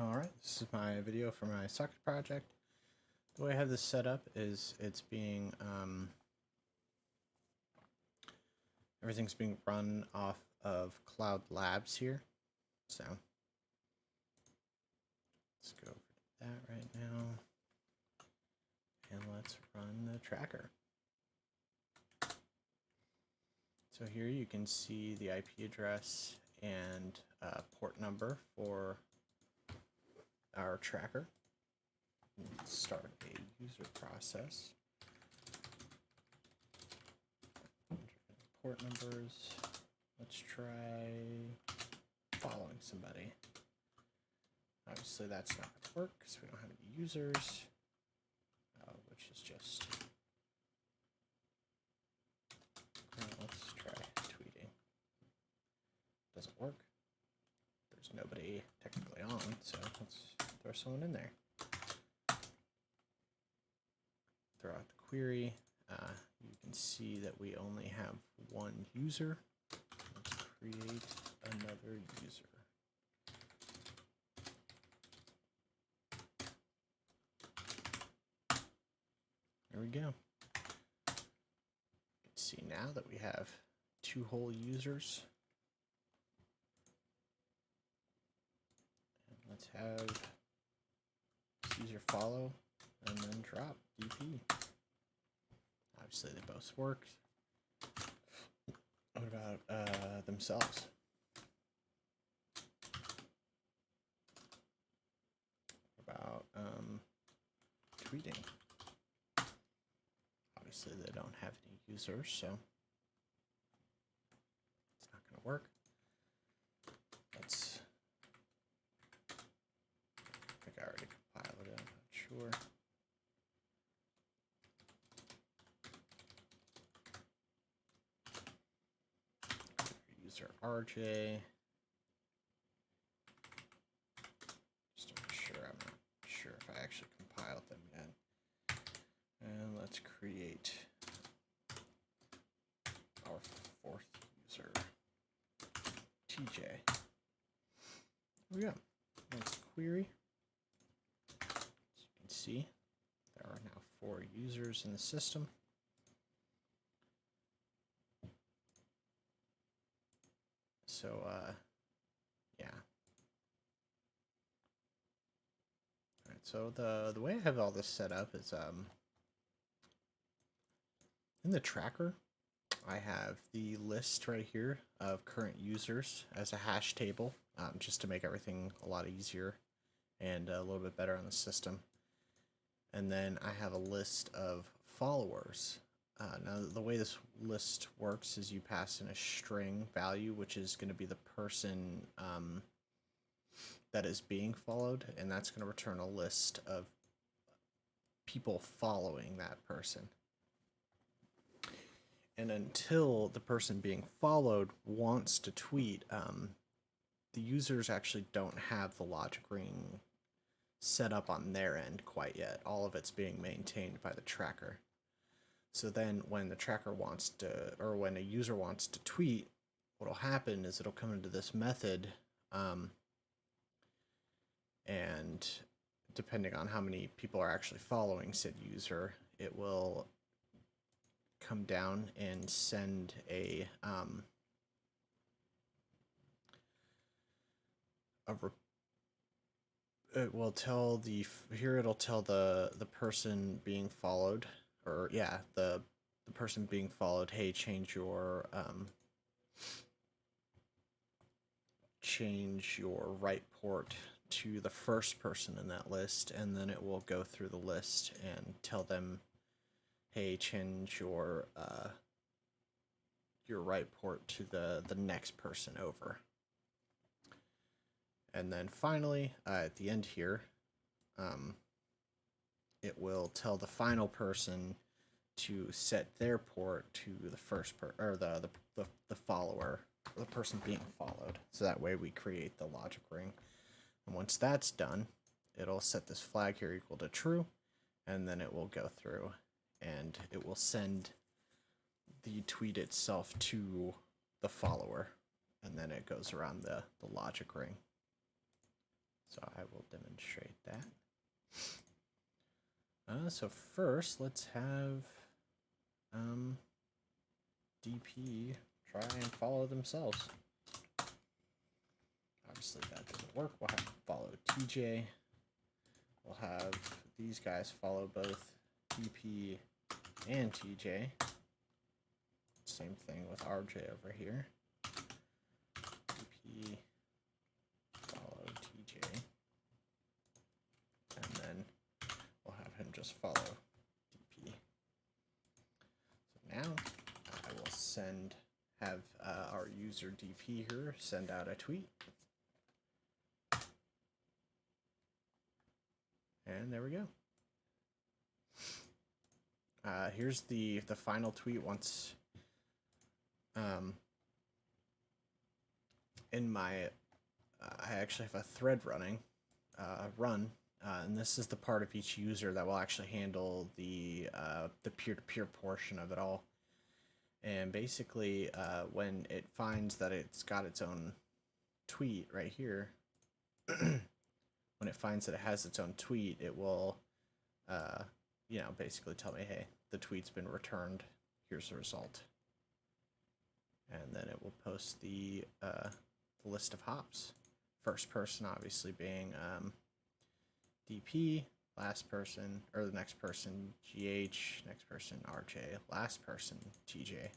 Alright, this is my video for my socket project. The way I have this set up is it's being, everything's being run off of Cloud Labs here. So, let's go for that right now. And let's run the tracker. So here you can see the IP address and port number for our tracker. Let's start a user process. Port numbers. Let's try following somebody. Obviously that's not going to work because we don't have any users, which is just, let's try tweeting. Doesn't work. There's nobody technically on, so let's throw someone in there. Throw out the query. You can see that we only have one user. Let's create another user. There we go. You can see now that we have 2 whole users. And let's have this user follow and then drop DP. Obviously they both work. What about themselves? What about tweeting? Obviously they don't have any users, so it's not going to work. Let's, I think I already compiled it, I'm not sure. User RJ. Just to make sure, I'm not sure if I actually compiled them yet. And let's create our 4th user, TJ. Here we go. Let's query. As you can see, there are now 4 users in the system. So, yeah. All right, so the way I have all this set up is, in the tracker, I have the list right here of current users as a hash table, just to make everything a lot easier and a little bit better on the system. And then I have a list of followers. Now, the way this list works is you pass in a string value, which is going to be the person that is being followed, and that's going to return a list of people following that person. And until the person being followed wants to tweet, the users actually don't have the logic ring set up on their end quite yet. All of it's being maintained by the tracker. So then when the tracker wants to, or when a user wants to tweet, what'll happen is it'll come into this method, and depending on how many people are actually following said user, it will come down and send a it will tell the, here it'll tell the person being followed, or yeah, the person being followed, hey, change your write port to the first person in that list, and then it will go through the list and tell them, hey, change your write port to the next person over. And then finally, at the end here, it will tell the final person to set their port to the first or the follower, the person being followed. So that way we create the logic ring. And once that's done, it'll set this flag here equal to true, and then it will go through and it will send the tweet itself to the follower, and then it goes around the logic ring. So I will demonstrate that. So first, let's have DP try and follow themselves. Obviously that didn't work. We'll have to follow TJ. We'll have these guys follow both DP and TJ. Same thing with RJ over here. DP follow TJ. And then we'll have him just follow DP. So now I will have our user DP here send out a tweet. And there we go. Here's the final tweet once in my I actually have a thread running and this is the part of each user that will actually handle the peer-to-peer portion of it all. And basically when it finds that it's got its own tweet right here, when it finds that it has its own tweet, it will you know, basically tell me, hey, the tweet's been returned, here's the result. And then it will post the list of hops. First person obviously being DP, last person, or the next person GH, next person RJ, last person TJ.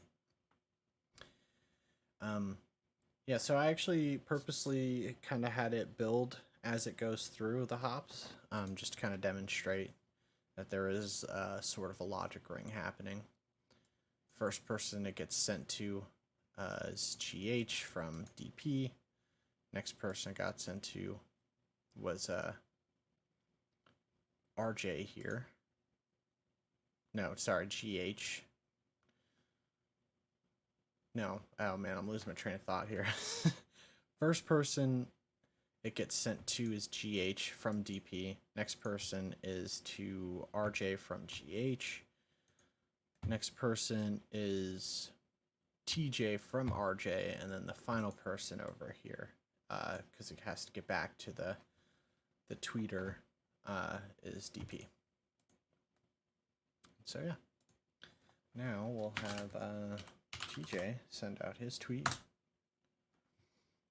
Yeah, so I actually purposely kind of had it build as it goes through the hops, just to kind of demonstrate that there is sort of a logic ring happening. First person it gets sent to is GH from DP. Next person it got sent to was RJ here. No, sorry, GH. No, oh man, I'm losing my train of thought here. First person it gets sent to is GH from DP. Next person is to RJ from GH. Next person is TJ from RJ, and then the final person over here, because it has to get back to the tweeter, is DP. So yeah, now we'll have TJ send out his tweet.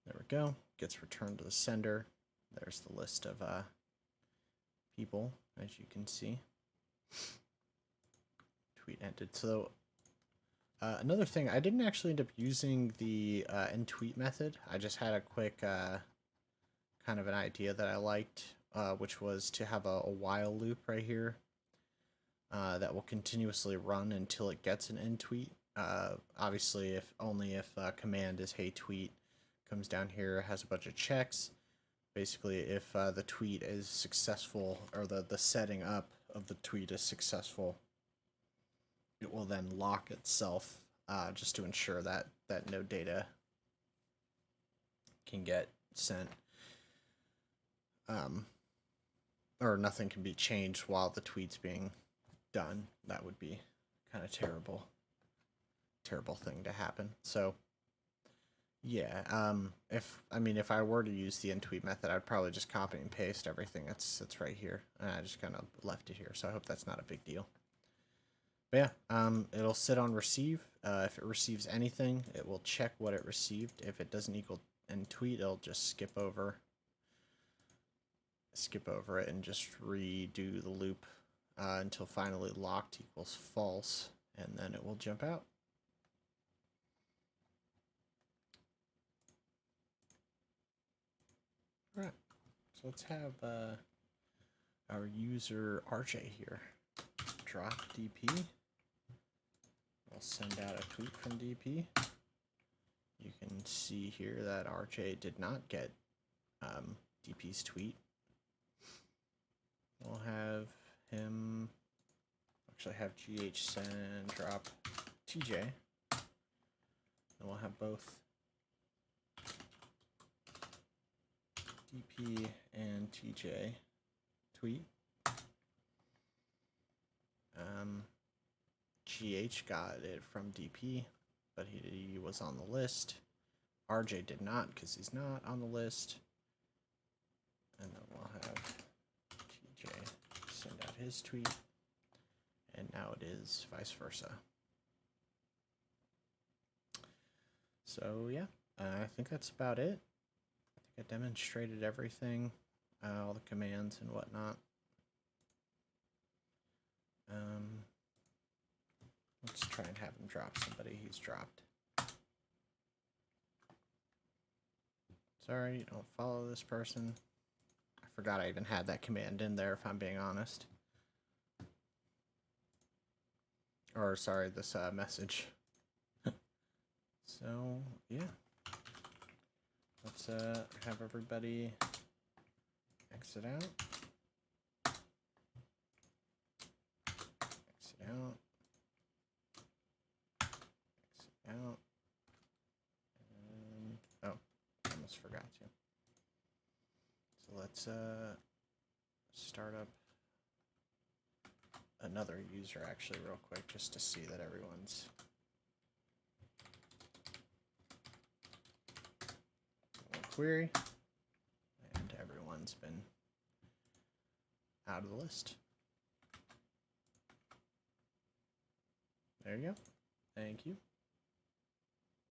There we go. Gets returned to the sender. There's the list of people, as you can see. Tweet ended. So another thing, I didn't actually end up using the end tweet method. I just had a quick kind of an idea that I liked, which was to have a while loop right here that will continuously run until it gets an end tweet. Obviously, if command is hey tweet, comes down here, has a bunch of checks. Basically, if the tweet is successful, or the setting up of the tweet is successful, it will then lock itself just to ensure that no data can get sent, or nothing can be changed while the tweet's being done. That would be kind of terrible thing to happen. So yeah, if I were to use the end tweet method, I'd probably just copy and paste everything that's right here, and I just kind of left it here. So I hope that's not a big deal. But yeah, it'll sit on receive. If it receives anything, it will check what it received. If it doesn't equal end tweet, it'll just skip over it and just redo the loop until finally locked equals false, and then it will jump out. All right, so let's have our user RJ here drop DP. We'll send out a tweet from DP. You can see here that RJ did not get DP's tweet. We'll have him actually have GH send drop TJ. And we'll have both DP and TJ tweet. GH got it from DP, but he was on the list. RJ did not because he's not on the list. And his tweet, and now it is vice versa. So yeah, I think that's about it. I think I demonstrated everything, all the commands and whatnot. Let's try and have him drop somebody he's dropped. Sorry, don't follow this person. I forgot I even had that command in there, if I'm being honest. Or, sorry, this message. So, yeah. Let's have everybody exit out. Exit out. Exit out. And, oh, I almost forgot to. So let's start up another user actually real quick just to see that everyone's query and everyone's been out of the list. There you go. Thank you.